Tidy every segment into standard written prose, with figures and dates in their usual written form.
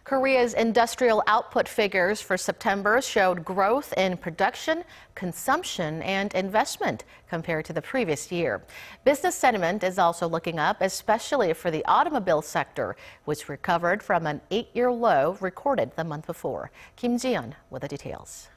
Korea's industrial output figures for September showed growth in production, consumption, and investment compared to the previous year. Business sentiment is also looking up, especially for the automobile sector, which recovered from an 8-year low recorded the month before. Ji-yeon with the details.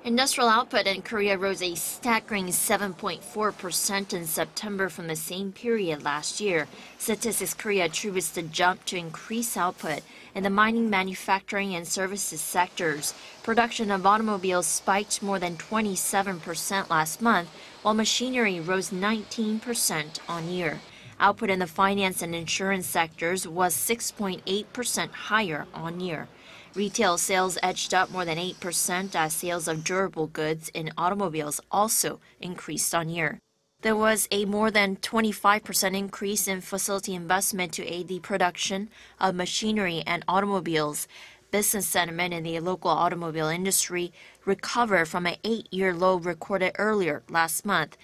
Industrial output in Korea rose a staggering 7.4% in September from the same period last year. Statistics Korea attributes the jump to increased output in the mining, manufacturing, and services sectors. Production of automobiles spiked more than 27% last month, while machinery rose 19% on year. Output in the finance and insurance sectors was 6.8% higher on year. Retail sales edged up more than 8% as sales of durable goods in automobiles also increased on year. There was a more than 25% increase in facility investment to aid the production of machinery and automobiles. Business sentiment in the local automobile industry recovered from an 8-year low recorded earlier last month.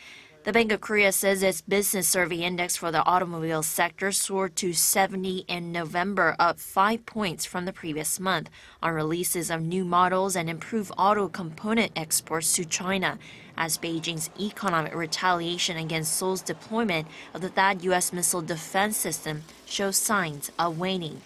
The Bank of Korea says its business survey index for the automobile sector soared to 70 in November, up 5 points from the previous month, on releases of new models and improved auto component exports to China, as Beijing's economic retaliation against Seoul's deployment of the THAAD U.S. missile defense system shows signs of waning.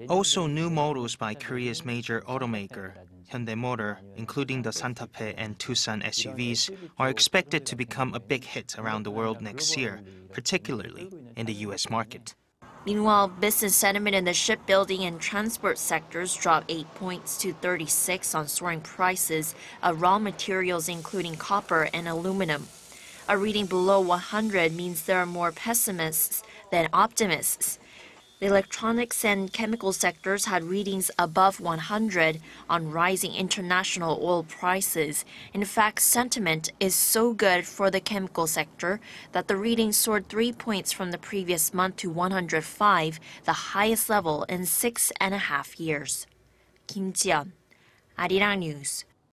Also, new models by Korea's major automaker, Hyundai Motor, including the Santa Fe and Tucson SUVs, are expected to become a big hit around the world next year, particularly in the U.S. market. Meanwhile, business sentiment in the shipbuilding and transport sectors dropped 8 points to 36 on soaring prices of raw materials including copper and aluminum. A reading below 100 means there are more pessimists than optimists. The electronics and chemical sectors had readings above 100 on rising international oil prices. In fact, sentiment is so good for the chemical sector that the reading soared 3 points from the previous month to 105, the highest level in 6.5 years. Ji-yeon, Arirang News.